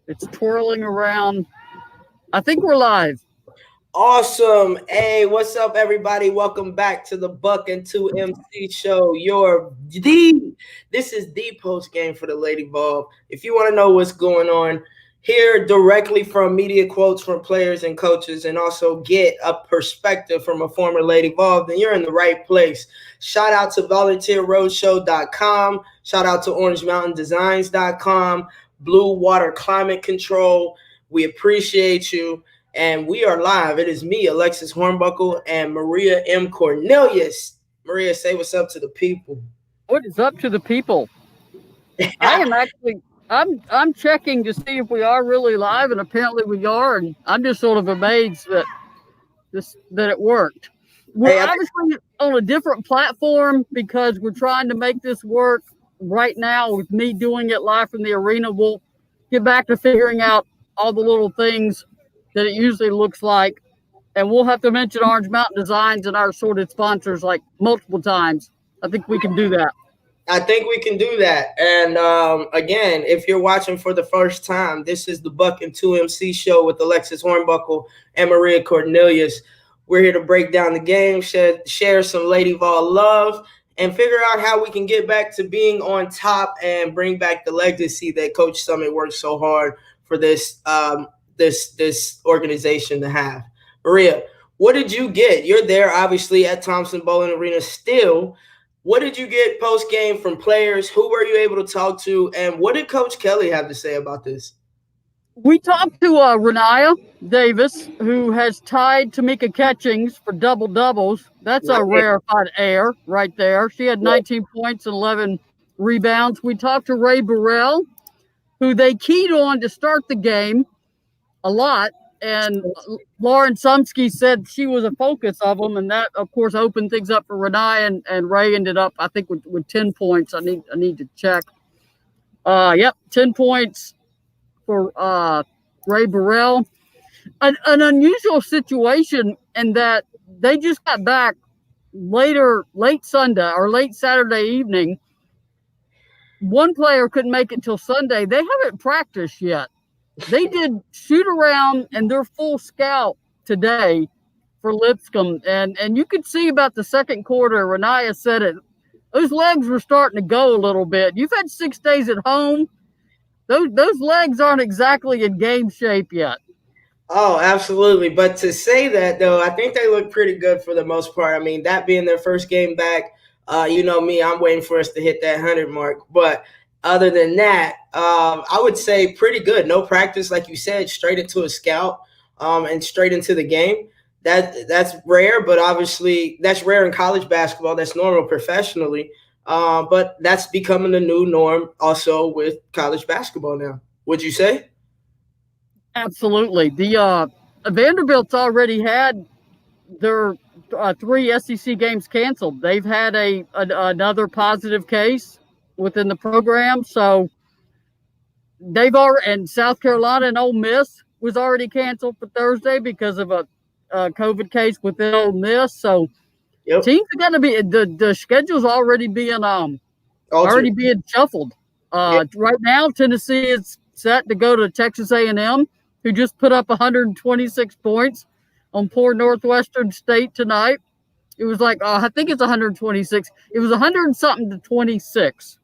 It's twirling around. I think we're live. Awesome. Hey, what's up, everybody? Welcome back to the Buck and 2MC show. This is the post game for the Lady Vol. If you want to know what's going on, hear directly from media quotes from players and coaches, and also get a perspective from a former Lady Vol, then you're in the right place. Shout out to volunteerroadshow.com. Shout out to orangemountaindesigns.com, Blue Water Climate Control. We appreciate you. And we are live. It is me, Alexis Hornbuckle, and Maria M. Cornelius. Maria, say what's up to the people. What is up to the people? I am actually I'm checking to see if we are really live, and apparently we are, and I'm just sort of amazed that it worked. We're obviously on a different platform because we're trying to make this work right now with me doing it live from the arena. We'll get back to figuring out all the little things that it usually looks like. And we'll have to mention Orange Mountain Designs and our assorted sponsors like multiple times. I think we can do that. I think we can do that. And again, if you're watching for the first time, this is the Buck and 2MC show with Alexis Hornbuckle and Maria Cornelius. We're here to break down the game, share some Lady Vol love, and figure out how we can get back to being on top and bring back the legacy that Coach Summit worked so hard for this organization to have. Maria, what did you get? You're there obviously at Thompson Bowling Arena still. What did you get post game from players? Who were you able to talk to? And what did Coach Kelly have to say about this? We talked to Renaya Davis, who has tied Tamika Catchings for double doubles. That's a rarefied air right there. She had 19 points and 11 rebounds. We talked to Ray Burrell, who they keyed on to start the game a lot, and Lauren Sumsky said she was a focus of them, and that of course opened things up for Renee, and Ray ended up I think with 10 points. I need to check. 10 points for Ray Burrell. An unusual situation in that they just got back late Sunday or late Saturday evening. One player couldn't make it till Sunday. They haven't practiced yet. They did shoot around and they're full scout today for Lipscomb. And you could see about the second quarter, Renaya said it, those legs were starting to go a little bit. You've had 6 days at home. Those legs aren't exactly in game shape yet. Oh, absolutely. But to say that, though, I think they look pretty good for the most part. I mean, that being their first game back, you know me, I'm waiting for us to hit that 100 mark. But other than that, I would say pretty good. No practice, like you said, straight into a scout and straight into the game. That's rare, but obviously that's rare in college basketball. That's normal professionally. But that's becoming the new norm also with college basketball now. Would you say? Absolutely. The Vanderbilt's already had their 3 SEC games canceled. They've had another positive case within the program, so they've already, and South Carolina and Ole Miss was already canceled for Thursday because of a COVID case within Ole Miss. So teams are going to be the schedule's already being shuffled. Right now, Tennessee is set to go to Texas A&M, who just put up 126 points on poor Northwestern State tonight. It was like I think it's 126. It was 100 and something to 26.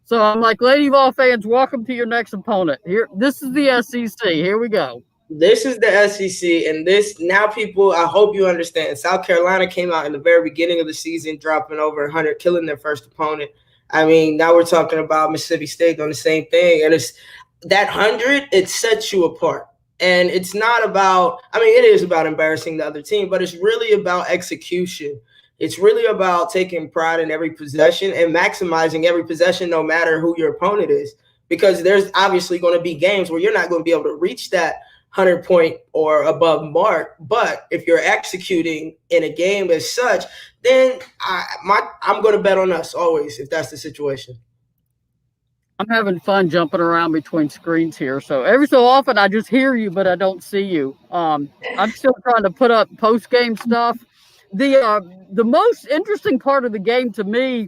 So I'm like, Lady Vol fans, welcome to your next opponent. Here, this is the SEC. Here we go. This is the SEC, and this now, people, I hope you understand. South Carolina came out in the very beginning of the season, dropping over 100, killing their first opponent. I mean, now we're talking about Mississippi State doing the same thing, and it's that 100. It sets you apart, and it's not about. I mean, it is about embarrassing the other team, but it's really about execution. It's really about taking pride in every possession and maximizing every possession, no matter who your opponent is, because there's obviously going to be games where you're not going to be able to reach that 100-point or above mark. But if you're executing in a game as such, then I'm going to bet on us always if that's the situation. I'm having fun jumping around between screens here. So every so often I just hear you, but I don't see you. I'm still trying to put up post-game stuff. The most interesting part of the game to me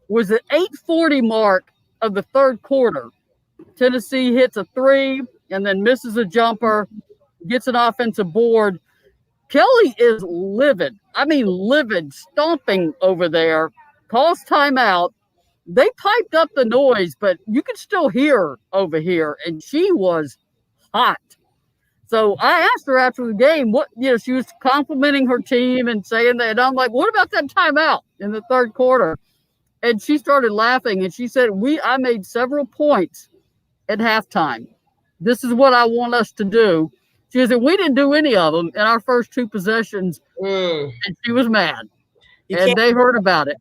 was the 8:40 mark of the third quarter. Tennessee hits a three and then misses a jumper, gets an offensive board. Kelly is livid. I mean, livid, stomping over there, calls timeout. They piped up the noise, but you could still hear her over here, and she was hot. So I asked her after the game, she was complimenting her team and saying that. And I'm like, what about that timeout in the third quarter? And she started laughing, and she said, I made several points at halftime. This is what I want us to do. She said, we didn't do any of them in our first two possessions, and she was mad. And they heard about it.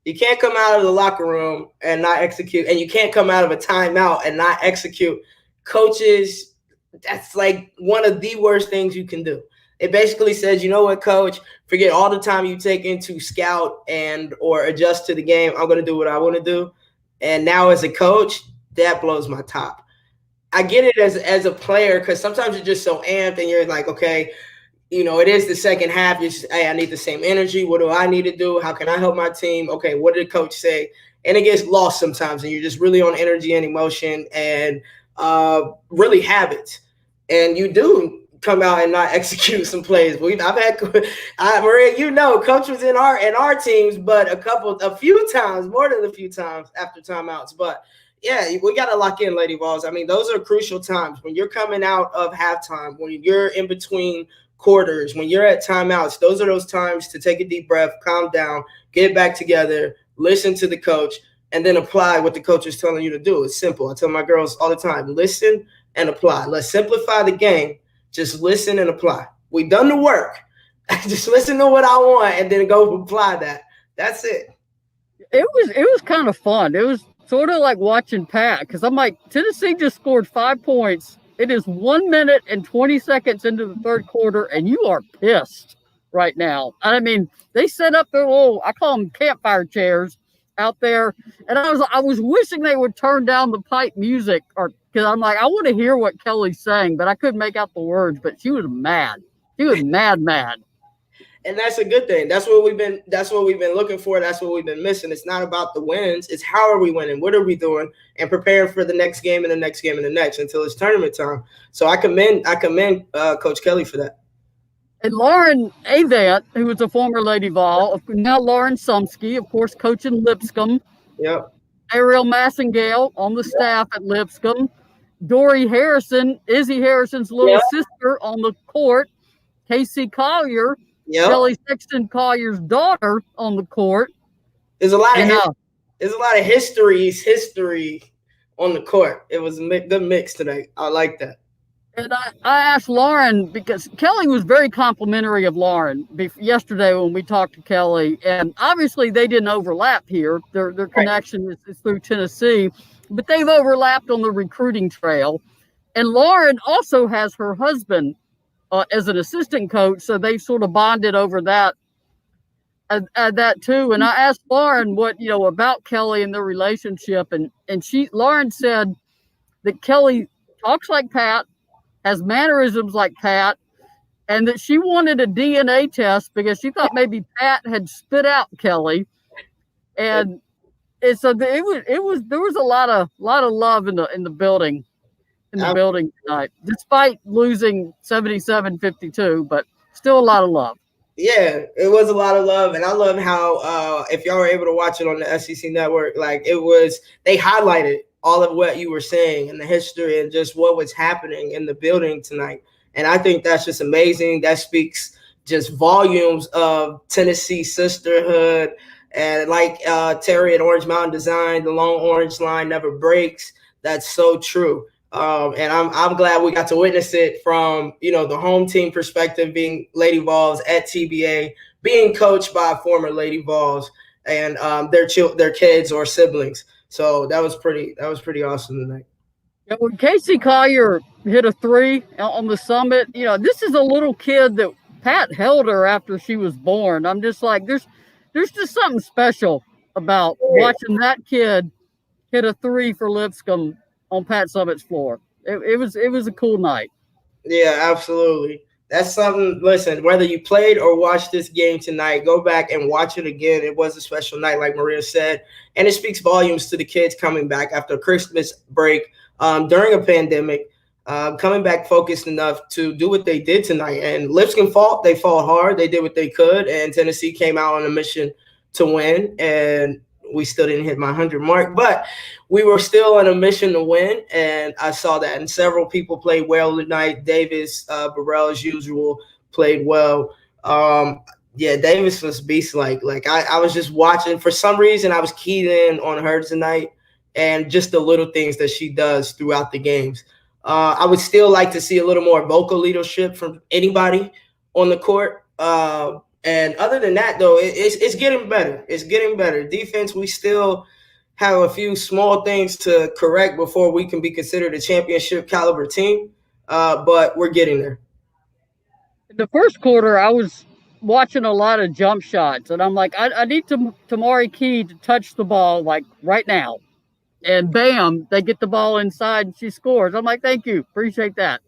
You can't come out of the locker room and not execute, and you can't come out of a timeout and not execute. Coaches, that's like one of the worst things you can do. It basically says, you know what, coach, forget all the time you take into scout and or adjust to the game. I'm going to do what I want to do. And now as a coach, that blows my top. I get it as a player because sometimes you're just so amped and you're like, okay, it is the second half. You're just, hey, I need the same energy. What do I need to do? How can I help my team? Okay, what did the coach say? And it gets lost sometimes, and you're just really on energy and emotion and really habits. And you do come out and not execute some plays. I've had Maria, coach was in our teams, but a few times, more than a few times after timeouts. But yeah, we got to lock in, Lady Vols. I mean, those are crucial times when you're coming out of halftime, when you're in between quarters, when you're at timeouts. Those are those times to take a deep breath, calm down, get it back together, listen to the coach, and then apply what the coach is telling you to do. It's simple. I tell my girls all the time, listen and apply. Let's simplify the game. Just listen and apply. We've done the work. Just listen to what I want and then go apply that. That's it. It was kind of fun. It was sort of like watching Pat, because I'm like, Tennessee just scored 5 points. It is 1 minute and 20 seconds into the third quarter, and you are pissed right now. I mean, they set up their little, I call them campfire chairs out there, and I was wishing they would turn down the pipe music, or because I'm like, I want to hear what Kelly's saying, but I couldn't make out the words. But she was mad. She was mad. And that's a good thing. That's what we've been looking for. That's what we've been missing. It's not about the wins. It's how are we winning? What are we doing? And preparing for the next game and the next game and the next until it's tournament time. So I commend Coach Kelly for that. And Lauren Avant, who was a former Lady Vol, now Lauren Sumsky, of course, coaching Lipscomb. Yep. Ariel Massengale on the staff at Lipscomb. Dory Harrison, Izzy Harrison's little sister on the court. Casey Collier, Kelly Sexton Collier's daughter on the court. There's a lot of history on the court. It was a good mix today. I like that. And I asked Lauren, because Kelly was very complimentary of Lauren yesterday when we talked to Kelly. And obviously they didn't overlap here. Their connection is through Tennessee. But they've overlapped on the recruiting trail. And Lauren also has her husband as an assistant coach. So they've sort of bonded over that. That too. And I asked Lauren what, about Kelly and their relationship. And Lauren said that Kelly talks like Pat, has mannerisms like Pat, and that she wanted a DNA test because she thought maybe Pat had spit out Kelly. And so there was a lot of love in the building tonight, despite losing 77-52, but still a lot of love. Yeah, it was a lot of love, and I love how if y'all were able to watch it on the SEC network, like they highlighted all of what you were saying and the history and just what was happening in the building tonight. And I think that's just amazing. That speaks just volumes of Tennessee sisterhood. And like Terry at Orange Mountain Design, the long orange line never breaks. That's so true. And I'm glad we got to witness it from, the home team perspective, being Lady Vols at TBA, being coached by former Lady Vols and their kids or siblings. So that was pretty awesome tonight. Yeah, when Casey Collier hit a three on the summit, this is a little kid that Pat held her after she was born. I'm just like, there's just something special about watching that kid hit a three for Lipscomb on Pat Summit's floor. It was a cool night. Yeah, absolutely. That's something. Listen, whether you played or watched this game tonight, go back and watch it again. It was a special night, like Maria said, and it speaks volumes to the kids coming back after Christmas break. during a pandemic, coming back focused enough to do what they did tonight. And Lipscomb fought. They fought hard. They did what they could. And Tennessee came out on a mission to win. And we still didn't hit my 100 mark, but we were still on a mission to win. And I saw that. And several people played well tonight. Davis, Burrell, as usual, played well. Yeah, Davis was beast-like. I was just watching. For some reason, I was keyed in on her tonight and just the little things that she does throughout the games. I would still like to see a little more vocal leadership from anybody on the court. And other than that, though, it's getting better. It's getting better. Defense, we still have a few small things to correct before we can be considered a championship caliber team, but we're getting there. In the first quarter, I was watching a lot of jump shots, and I'm like, I need Tamari Key to touch the ball like right now. And bam, they get the ball inside and she scores. I'm like, thank you. Appreciate that.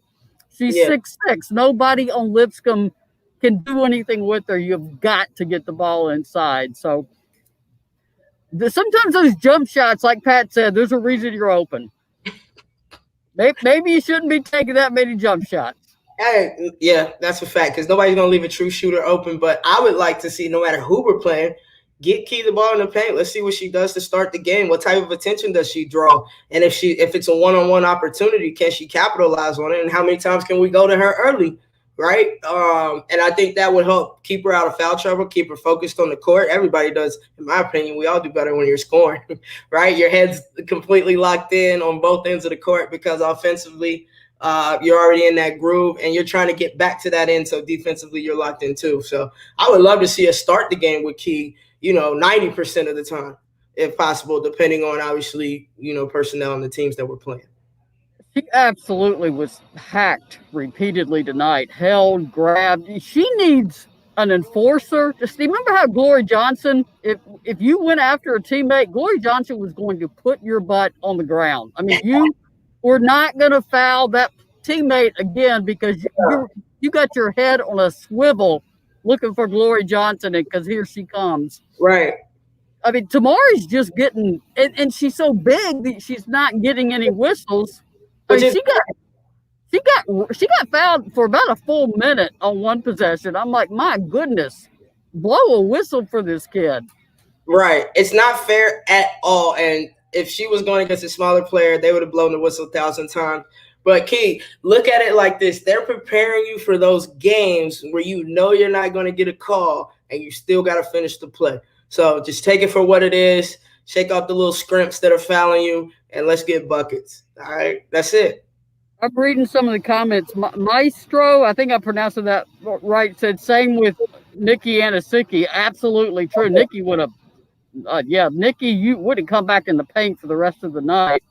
She's 6'6". Nobody on Lipscomb can do anything with her. You've got to get the ball inside. So sometimes those jump shots, like Pat said, there's a reason you're open. Maybe you shouldn't be taking that many jump shots. Hey, yeah, that's a fact, because nobody's going to leave a true shooter open. But I would like to see, no matter who we're playing, get Key the ball in the paint. Let's see what she does to start the game. What type of attention does she draw? And if it's a one-on-one opportunity, can she capitalize on it? And how many times can we go to her early, right? And I think that would help keep her out of foul trouble, keep her focused on the court. Everybody does, in my opinion. We all do better when you're scoring, right? Your head's completely locked in on both ends of the court, because offensively you're already in that groove and you're trying to get back to that end. So defensively, you're locked in too. So I would love to see us start the game with Key, 90% of the time, if possible, depending on, obviously, personnel and the teams that we're playing. She absolutely was hacked repeatedly tonight, held, grabbed. She needs an enforcer. Just remember how Glory Johnson, if you went after a teammate, Glory Johnson was going to put your butt on the ground. I mean, you were not going to foul that teammate again because you got your head on a swivel looking for Glory Johnson, because here she comes. Right. I mean, Tamari's just getting, and she's so big that she's not getting any whistles. I mean, she got fouled for about a full minute on one possession. I'm like, my goodness, blow a whistle for this kid. Right. It's not fair at all. And if she was going against a smaller player, they would have blown the whistle 1,000 times. But Key, look at it like this. They're preparing you for those games where you're not going to get a call and you still got to finish the play. So just take it for what it is. Shake off the little scrimps that are fouling you, and let's get buckets. All right? That's it. I'm reading some of the comments. Maestro, I think I'm pronouncing that right, said same with Nikki Anasicki. Absolutely true. Nikki would have, Nikki, you wouldn't come back in the paint for the rest of the night.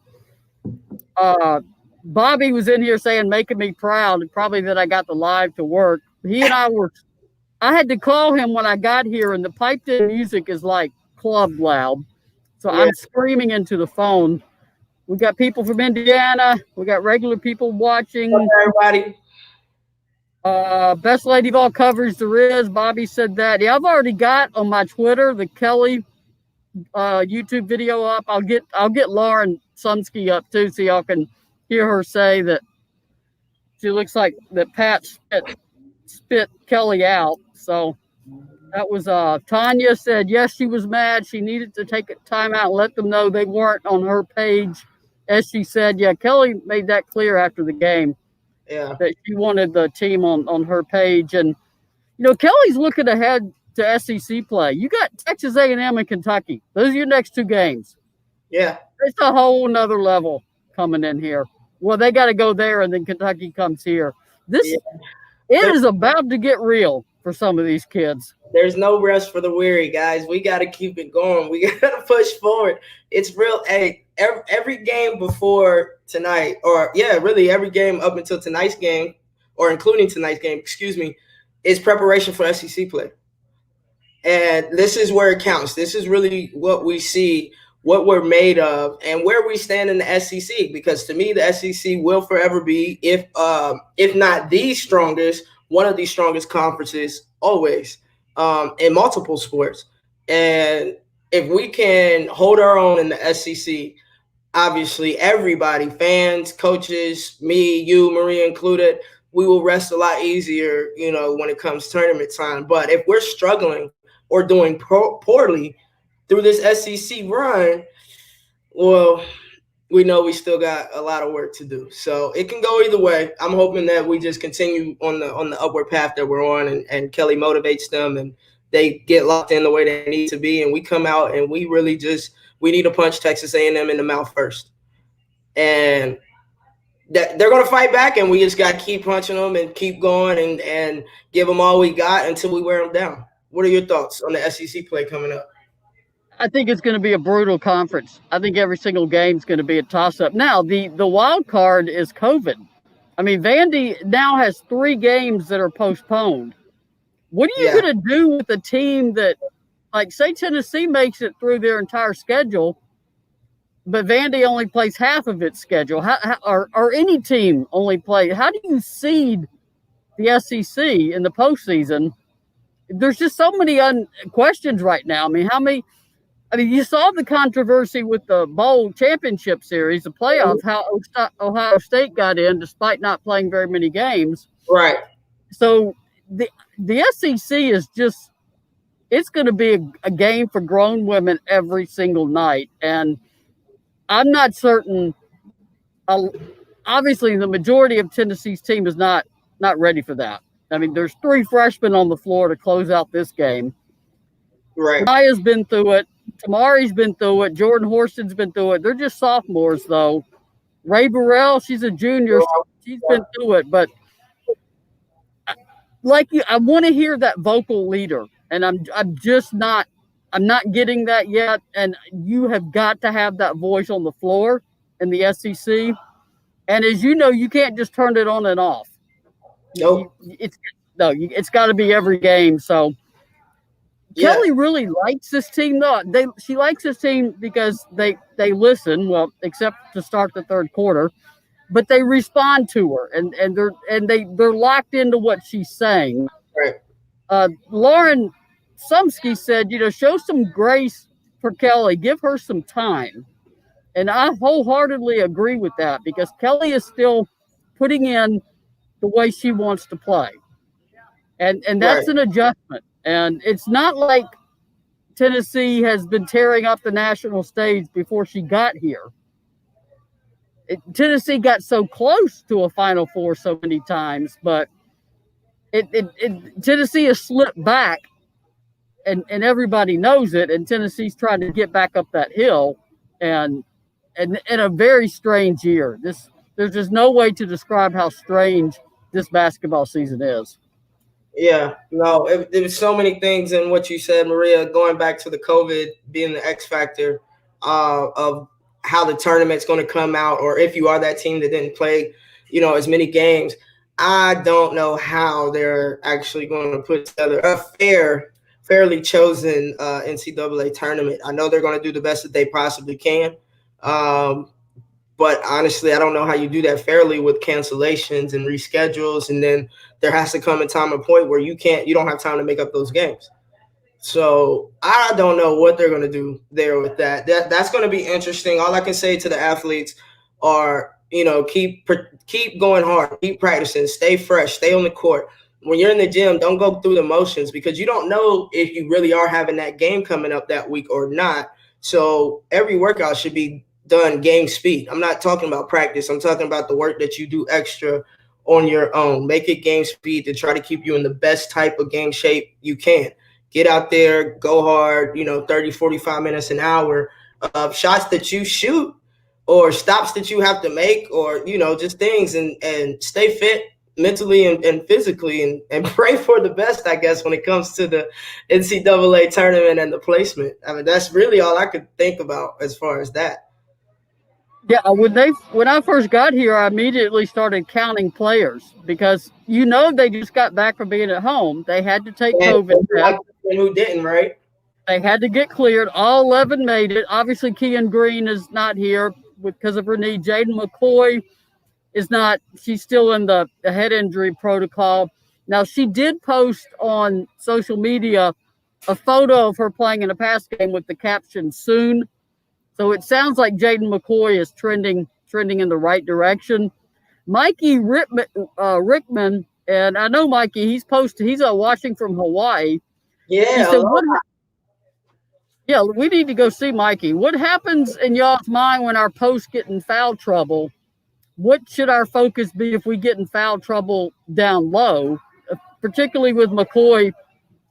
Bobby was in here saying, making me proud, probably that I got the live to work. He and I had to call him when I got here, and the piped-in music is like club loud. So I'm screaming into the phone. We got people from Indiana. We got regular people watching. Everybody. Best lady of all coverage there is. Bobby said that. Yeah, I've already got on my Twitter the Kelly YouTube video up. I'll get Lauren Sunsky up too, so y'all can hear her say that she looks like that Pat spit Kelly out. So that was Tanya said yes, she was mad. She needed to take a time out and let them know they weren't on her page. As she said, Kelly made that clear after the game. Yeah, that she wanted the team on her page. And Kelly's looking ahead to SEC play. You got Texas A&M and Kentucky. Those are your next two games. Yeah, it's a whole nother level coming in here. Well, they got to go there, and then Kentucky comes here. It is about to get real for some of these kids. There's no rest for the weary, guys. We got to keep it going. We got to push forward. It's real. Hey, every game before tonight, really every game up until tonight's game, or including tonight's game, is preparation for SEC play. And this is where it counts. This is really what we see, what we're made of, and where we stand in the SEC. Because to me, the SEC will forever be, if not the strongest, one of the strongest conferences always in multiple sports. And if we can hold our own in the SEC, obviously everybody, fans, coaches, me, you, Maria included, we will rest a lot easier, when it comes tournament time. But if we're struggling or doing poorly through this SEC run, well, we know we still got a lot of work to do. So it can go either way. I'm hoping that we just continue on the upward path that we're on, and Kelly motivates them and they get locked in the way they need to be, and we come out and we really we need to punch Texas A&M in the mouth first. And that they're going to fight back, and we just got to keep punching them and keep going and give them all we got until we wear them down. What are your thoughts on the SEC play coming up? I think it's going to be a brutal conference. I think every single game is going to be a toss-up. Now, the wild card is COVID. I mean, Vandy now has 3 games that are postponed. What are you going to do with a team that, like, say Tennessee makes it through their entire schedule, but Vandy only plays half of its schedule? Or any team only play? How do you seed the SEC in the postseason? There's just so many questions right now. I mean, you saw the controversy with the bowl championship series, the playoff, how Ohio State got in despite not playing very many games. Right. So the SEC is just, it's going to be a game for grown women every single night. And I'm not certain. Obviously, the majority of Tennessee's team is not ready for that. I mean, there's 3 freshmen on the floor to close out this game. Right. Maya's been through it. Tamari's been through it. Jordan Horston's been through it. They're just sophomores, though. Ray Burrell, she's a junior. She's been through it. But I want to hear that vocal leader, and I'm not getting that yet. And you have got to have that voice on the floor in the SEC. And as you know, you can't just turn it on and off. Nope. It's got to be every game. So Kelly really likes this team, though. She likes this team because they listen, well, except to start the third quarter, but they respond to her and they're locked into what she's saying. Right. Lauren Sumsky said, show some grace for Kelly, give her some time. And I wholeheartedly agree with that, because Kelly is still putting in the way she wants to play. And that's an adjustment. And it's not like Tennessee has been tearing up the national stage before she got here. Tennessee got so close to a Final Four so many times, but Tennessee has slipped back, and everybody knows it. And Tennessee's trying to get back up that hill, and in a very strange year. There's just no way to describe how strange this basketball season is. Yeah, no, it was so many things in what you said, Maria, going back to the COVID being the X factor of how the tournament's going to come out, or if you are that team that didn't play, as many games. I don't know how they're actually going to put together a fairly chosen NCAA tournament. I know they're going to do the best that they possibly can. But honestly, I don't know how you do that fairly with cancellations and reschedules. And then there has to come a time and point where you don't have time to make up those games. So I don't know what they're going to do there with that. That's going to be interesting. All I can say to the athletes are, keep going hard, keep practicing, stay fresh, stay on the court. When you're in the gym, don't go through the motions, because you don't know if you really are having that game coming up that week or not. So every workout should be done game speed. I'm not talking about practice. I'm talking about the work that you do extra on your own. Make it game speed to try to keep you in the best type of game shape you can. Get out there, go hard, 30, 45 minutes, an hour of shots that you shoot or stops that you have to make, or, just things, and stay fit mentally and physically, and pray for the best, I guess, when it comes to the NCAA tournament and the placement. I mean, that's really all I could think about as far as that. Yeah, when I first got here, I immediately started counting players, because they just got back from being at home. They had to take COVID tests. And who didn't, right? They had to get cleared. All 11 made it. Obviously, Kean Green is not here because of her knee. Jaden McCoy is not. She's still in the head injury protocol. Now, she did post on social media a photo of her playing in a pass game with the caption "soon." So it sounds like Jaden McCoy is trending in the right direction. Mikey Rickman, and I know Mikey. He's watching from Hawaii. He Yeah, said, "What? Yeah, we need to go see Mikey. What happens in y'all's mind when our posts get in foul trouble? What should our focus be if we get in foul trouble down low, particularly with McCoy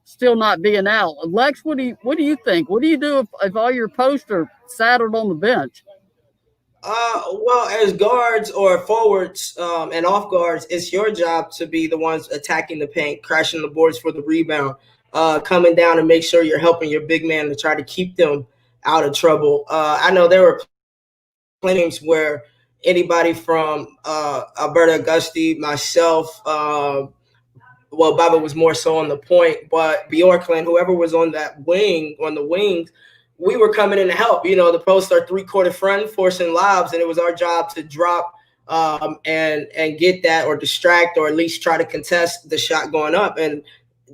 still not being out?" Lex, what do you think? What do you do if all your posts are saddled on the bench? Well, as guards or forwards and off guards, it's your job to be the ones attacking the paint, crashing the boards for the rebound, coming down and make sure you're helping your big man to try to keep them out of trouble. I know there were plenty of games where anybody from Alberta Augusti, myself, well, Baba was more so on the point, but Bjorkland, whoever was on that wing, on the wings, we were coming in to help. You know, the posts are three-quarter front, forcing lobs, and it was our job to drop and get that or distract or at least try to contest the shot going up. And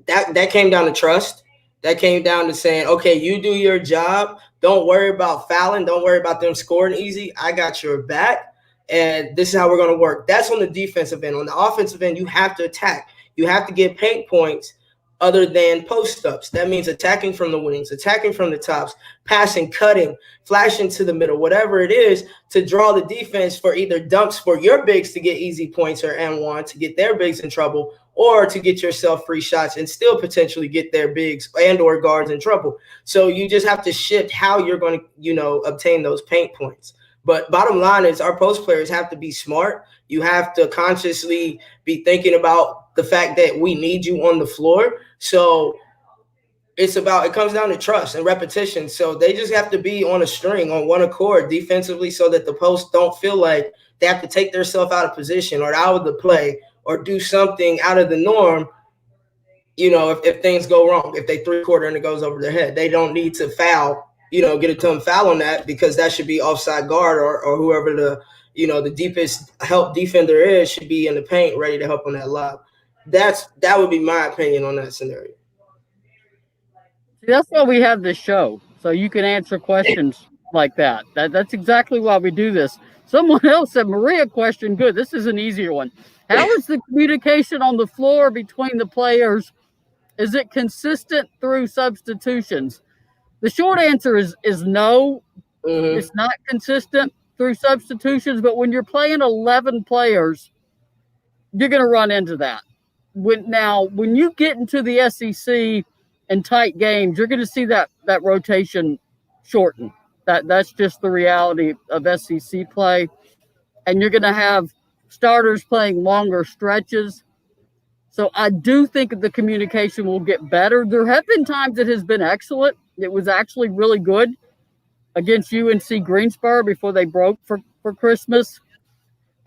that came down to trust. That came down to saying, okay, you do your job. Don't worry about fouling. Don't worry about them scoring easy. I got your back. And this is how we're going to work. That's on the defensive end. On the offensive end, you have to attack. You have to get paint points other than post-ups. That means attacking from the wings, attacking from the tops, passing, cutting, flashing to the middle, whatever it is to draw the defense for either dunks for your bigs to get easy points or N1 to get their bigs in trouble, or to get yourself free shots and still potentially get their bigs and or guards in trouble. So you just have to shift how you're going to, obtain those paint points. But bottom line is our post players have to be smart. You have to consciously be thinking about the fact that we need you on the floor. So it comes down to trust and repetition. So they just have to be on a string, on one accord defensively, so that the posts don't feel like they have to take themselves out of position or out of the play or do something out of the norm. If things go wrong, if they three-quarter and it goes over their head, they don't need to foul, get a ton foul on that, because that should be offside guard or whoever the deepest help defender is should be in the paint ready to help on that lob. That would be my opinion on that scenario. That's why we have this show, so you can answer questions like that. That's exactly why we do this. Someone else said, Maria question, good. This is an easier one. How is the communication on the floor between the players? Is it consistent through substitutions? The short answer is no. Mm-hmm. It's not consistent through substitutions, but when you're playing 11 players, you're going to run into that. When you get into the SEC and tight games, you're going to see that rotation shorten. That's just the reality of SEC play. And you're going to have starters playing longer stretches. So I do think the communication will get better. There have been times it has been excellent. It was actually really good against UNC Greensboro before they broke for Christmas.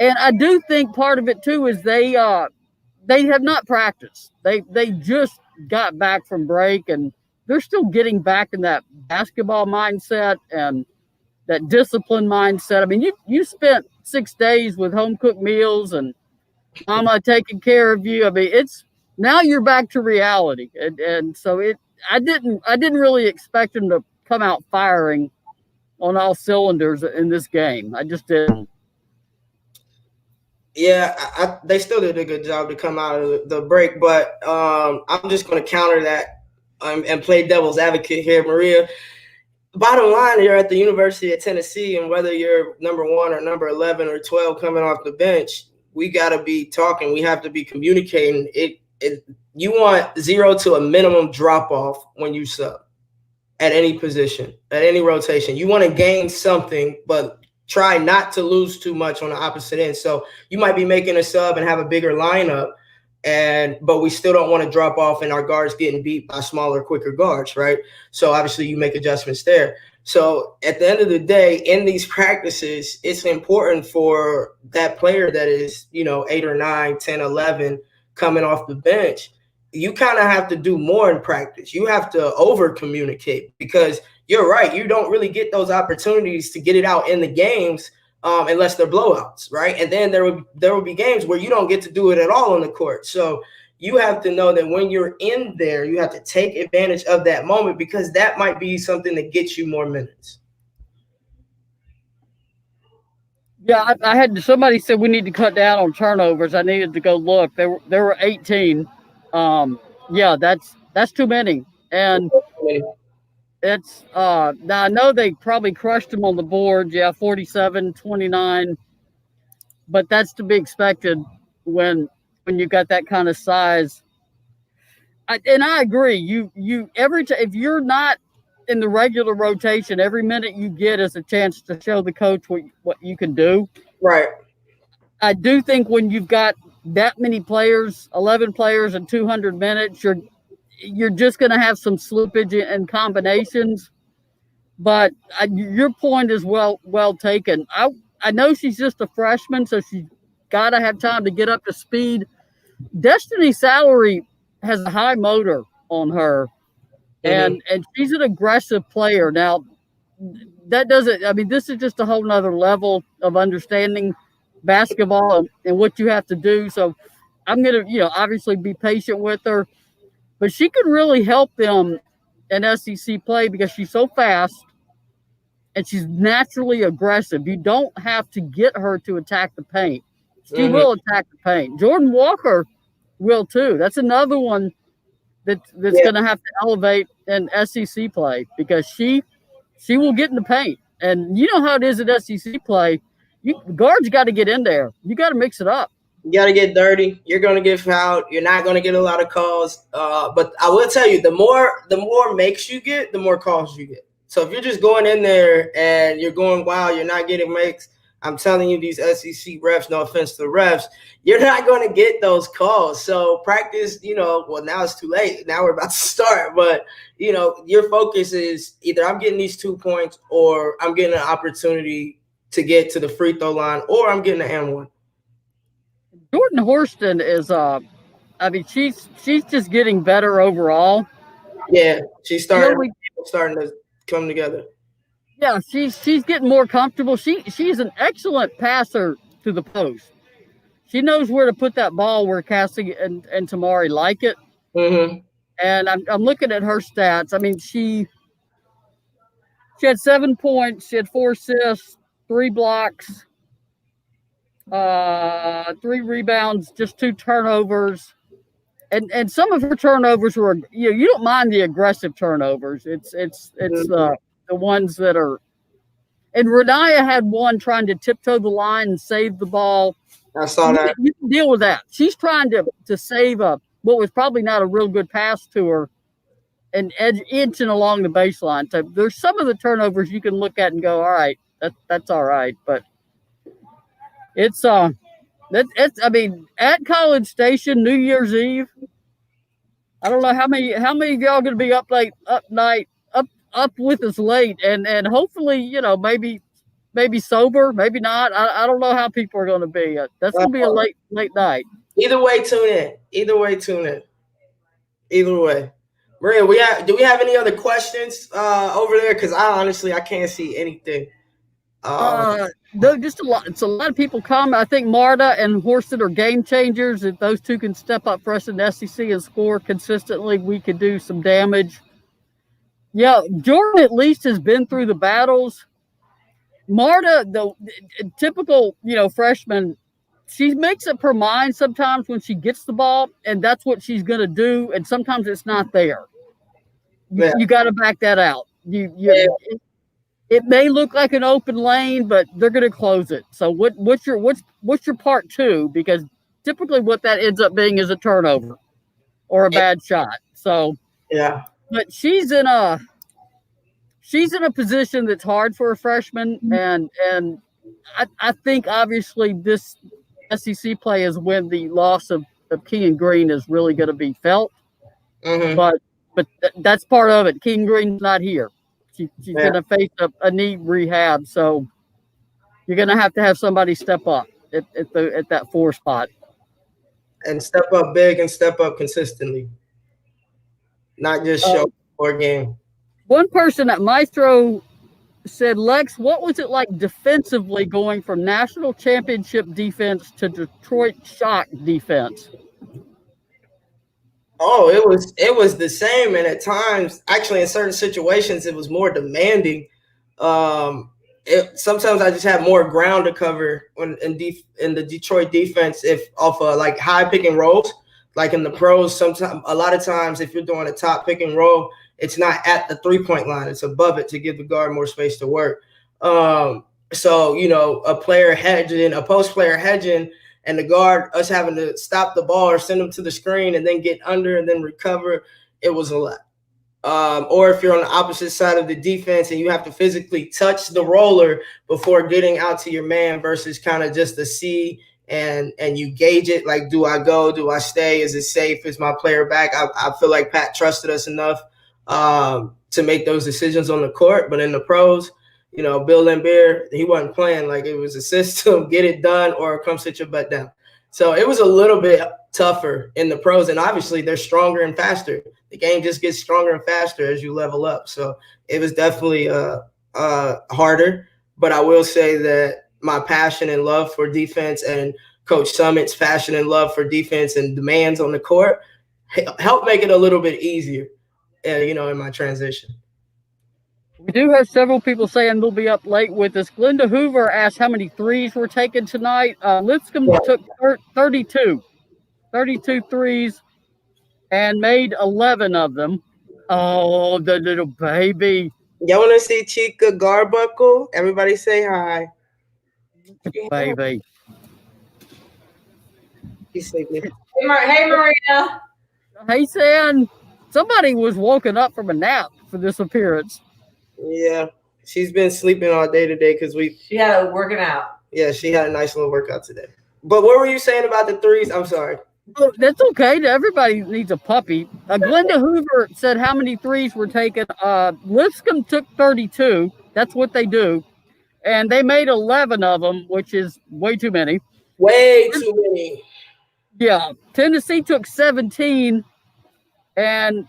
And I do think part of it, too, is they have not practiced. They just got back from break, and they're still getting back in that basketball mindset and that discipline mindset. I mean, you spent 6 days with home-cooked meals and mama taking care of you. I mean, now you're back to reality. And so I didn't really expect them to come out firing on all cylinders in this game. I just didn't. Yeah, they still did a good job to come out of the break, but I'm just going to counter that and play devil's advocate here, Maria. Bottom line, you're at the University of Tennessee, and whether you're number 1 or number 11 or 12 coming off the bench, we got to be talking. We have to be communicating. You want 0 to a minimum drop-off when you sub at any position, at any rotation. You want to gain something, but try not to lose too much on the opposite end. So you might be making a sub and have a bigger lineup, but we still don't want to drop off and our guards getting beat by smaller, quicker guards, right? So obviously you make adjustments there. So at the end of the day, in these practices, it's important for that player that is, 8 or 9, 10, 11 coming off the bench. You kind of have to do more in practice. You have to over communicate, because you're right. You don't really get those opportunities to get it out in the games unless they're blowouts, right? And then there will be games where you don't get to do it at all on the court. So you have to know that when you're in there, you have to take advantage of that moment, because that might be something that gets you more minutes. Yeah, I had somebody said we need to cut down on turnovers. I needed to go look. There were 18. Yeah, that's too many. And it's now I know they probably crushed them on the board. Yeah, 47-29, but that's to be expected when you got that kind of size. And I agree. You every time if you're not in the regular rotation, every minute you get is a chance to show the coach what you can do. Right. I do think when you've got that many players, 11 players in 200 minutes, you're just going to have some slippage and combinations. But your point is well taken. I know she's just a freshman, so she's got to have time to get up to speed. Destiny Salary has a high motor on her, and she's an aggressive player. Now, that doesn't. I mean, this is just a whole nother level of understanding basketball and what you have to do. So, I'm gonna, obviously be patient with her, but she could really help them in SEC play because she's so fast and she's naturally aggressive. You don't have to get her to attack the paint. She will attack the paint. Jordan Walker will too. That's another one that's going to have to elevate in SEC play because she will get in the paint. And you know how it is at SEC play. Guards got to get in there. You got to mix it up. You got to get dirty. You're going to get fouled. You're not going to get a lot of calls. But I will tell you, the more makes you get, the more calls you get. So if you're just going in there and you're going wild, you're not getting makes, I'm telling you, these SEC refs, no offense to the refs, you're not going to get those calls. So practice, well, now it's too late. Now we're about to start. But, your focus is either I'm getting these 2 points or I'm getting an opportunity to get to the free throw line or I'm getting an and-one. Jordan Horston is, she's just getting better overall. Yeah, she's starting to come together. Yeah, she's getting more comfortable. She's an excellent passer to the post. She knows where to put that ball where Cassie and Tamari like it. Mm-hmm. And I'm looking at her stats. I mean, she had 7 points. She had 4 assists, 3 blocks, 3 rebounds, just 2 turnovers. And some of her turnovers were, you don't mind the aggressive turnovers. It's the ones that are. And Renaya had one trying to tiptoe the line and save the ball. I saw that. You can deal with that. She's trying to save what was probably not a real good pass to her and inching along the baseline. So there's some of the turnovers you can look at and go, all right, that's all right. But it's at College Station, New Year's Eve, I don't know how many of y'all going to be up with us late, and hopefully, maybe sober, maybe not. I don't know how people are going to be. That's going to be a late night. Either way, tune in. Either way. Maria, do we have any other questions over there? Because I can't see anything. No, just a lot. It's a lot of people come. I think Marta and Horston are game changers. If those two can step up for us in the SEC and score consistently, we could do some damage. Yeah, Jordan at least has been through the battles. Marta, the typical, freshman, she makes up her mind sometimes when she gets the ball, and that's what she's going to do. And sometimes it's not there. You got to back that out. It may look like an open lane, but they're going to close it. So what's your part two? Because typically what that ends up being is a turnover or a bad shot. So yeah, but she's in a position that's hard for a freshman, and I think obviously this SEC play is when the loss of Keegan Green is really going to be felt. Mm-hmm. But that's part of it. Keegan Green's not here. She's going to face a knee rehab, so you're going to have somebody step up at that 4 spot. And step up big and step up consistently. Not just show for a game. One person at Maestro said, Lex, what was it like defensively going from national championship defense to Detroit Shock defense? Oh, it was the same, and at times, actually, in certain situations, it was more demanding. sometimes I just have more ground to cover in the Detroit defense if off of like high pick and rolls. Like in the pros, sometimes a lot of times if you're doing a top pick and roll, it's not at the 3-point line; it's above it to give the guard more space to work. So a player hedging, a post player hedging, and the guard us having to stop the ball or send them to the screen and then get under and then recover. It was a lot. Or if you're on the opposite side of the defense and you have to physically touch the roller before getting out to your man versus kind of just a see and you gauge it, like, do I go? Do I stay? Is it safe? Is my player back? I feel like Pat trusted us enough to make those decisions on the court. But in the pros, Bill Laimbeer, he wasn't playing. Like, it was a system, get it done or come sit your butt down. So it was a little bit tougher in the pros, and obviously they're stronger and faster. The game just gets stronger and faster as you level up. So it was definitely harder. But I will say that my passion and love for defense and Coach Summit's passion and love for defense and demands on the court helped make it a little bit easier, in my transition. We do have several people saying they'll be up late with us. Glenda Hoover asked how many threes were taken tonight. Lipscomb took 32 threes and made 11 of them. Oh, the little baby. Y'all want to see Chica Garbuckle? Everybody say hi. Baby. He's sleeping. Hey, Maria. Hey, San. Somebody was woken up from a nap for this appearance. Yeah, she's been sleeping all day today because she had a working out. Yeah, she had a nice little workout today. But what were you saying about the threes? I'm sorry. Oh, that's okay. Everybody needs a puppy. Glenda Hoover said how many threes were taken. Lipscomb took 32. That's what they do. And they made 11 of them, which is way too many. Way too many. Yeah. Tennessee took 17. And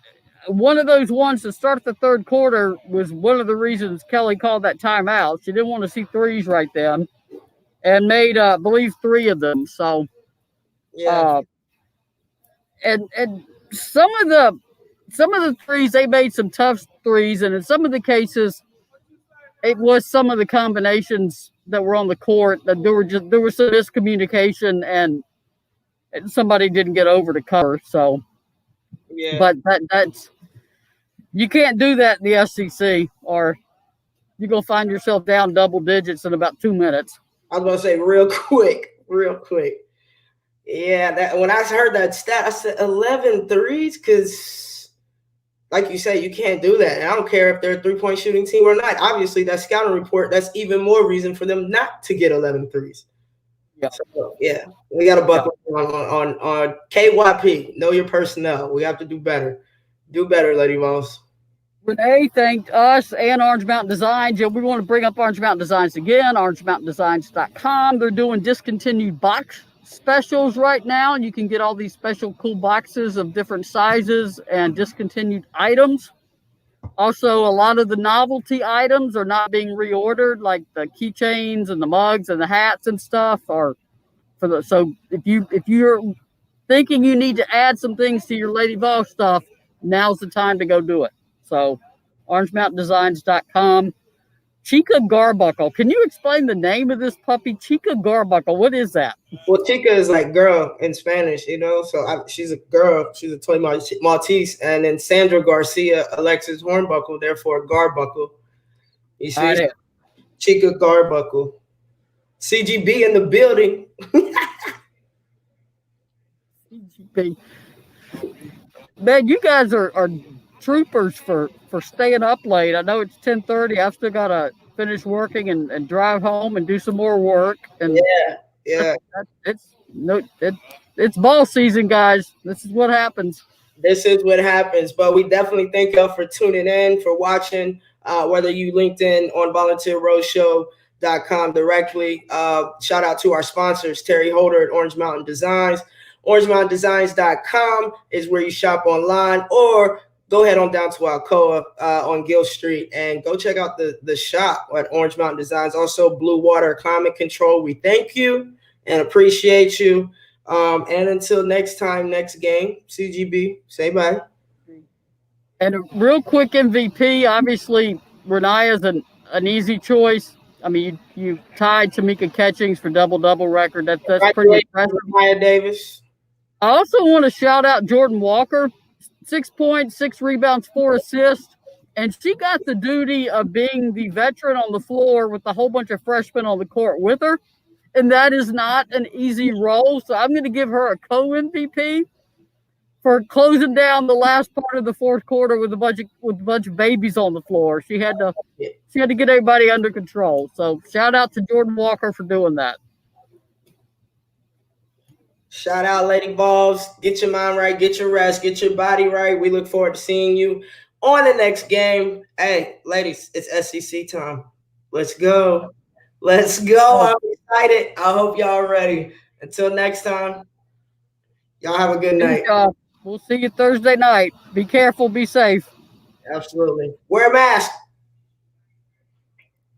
one of those ones to start the third quarter was one of the reasons Kelly called that timeout. She didn't want to see threes right then. And made, I believe, 3 of them. So, yeah. And some of the threes, they made some tough threes, and in some of the cases, it was some of the combinations that were on the court that there was some miscommunication, and somebody didn't get over to cover. So, yeah. But that's you can't do that in the SEC, or you're gonna find yourself down double digits in about 2 minutes. I was gonna say real quick. Yeah, that when I heard that stat, I said 11 threes because, like you said, you can't do that. And I don't care if they're a 3-point shooting team or not. Obviously, that scouting report, that's even more reason for them not to get 11 threes. Yeah. So, yeah, we got to buckle on KYP. Know your personnel. We have to do better. Do better, Lady Vols. Renee thanked us and Orange Mountain Designs. Yeah, we want to bring up Orange Mountain Designs again, orangemountaindesigns.com. They're doing discontinued box specials right now, and you can get all these special cool boxes of different sizes and discontinued items. Also, a lot of the novelty items are not being reordered, like the keychains and the mugs and the hats and stuff. So if you're thinking you need to add some things to your Lady Vol stuff, now's the time to go do it. So, orangemountaindesigns.com. Chica Garbuckle. Can you explain the name of this puppy? Chica Garbuckle. What is that? Well, Chica is like girl in Spanish, So she's a girl. She's a toy Maltese. And then Sandra Garcia, Alexis Hornbuckle, therefore Garbuckle. You see? Chica Garbuckle. CGB in the building. CGB. Man, you guys are troopers for staying up late. I know it's 10:30. I've still got to finish working and drive home and do some more work. And yeah. It's ball season, guys. This is what happens. But we definitely thank y'all for tuning in, for watching, whether you linked in on volunteerroadshow.com directly. Shout out to our sponsors, Terry Holder at Orange Mountain Designs. OrangeMountainDesigns.com is where you shop online, or go ahead on down to Alcoa on Gill Street and go check out the shop at Orange Mountain Designs. Also, Blue Water Climate Control. We thank you and appreciate you. And until next time, next game, CGB, say bye. And a real quick MVP, obviously, Renee is an easy choice. I mean, you tied Tamika Catchings for double-double record. That's pretty Congratulations, impressive. Maya Davis. I also want to shout out Jordan Walker, 6 points, 6 rebounds, 4 assists. And she got the duty of being the veteran on the floor with a whole bunch of freshmen on the court with her. And that is not an easy role. So I'm going to give her a co-MVP for closing down the last part of the fourth quarter with a bunch of babies on the floor. She had to get everybody under control. So shout out to Jordan Walker for doing that. Shout out, Lady Vols. Get your mind right, get your rest, get your body right. We look forward to seeing you on the next game. Hey, ladies, it's SEC time. Let's go. Let's go. I'm excited. I hope y'all are ready. Until next time, y'all have a good night. We'll see you Thursday night. Be careful. Be safe. Absolutely. Wear a mask.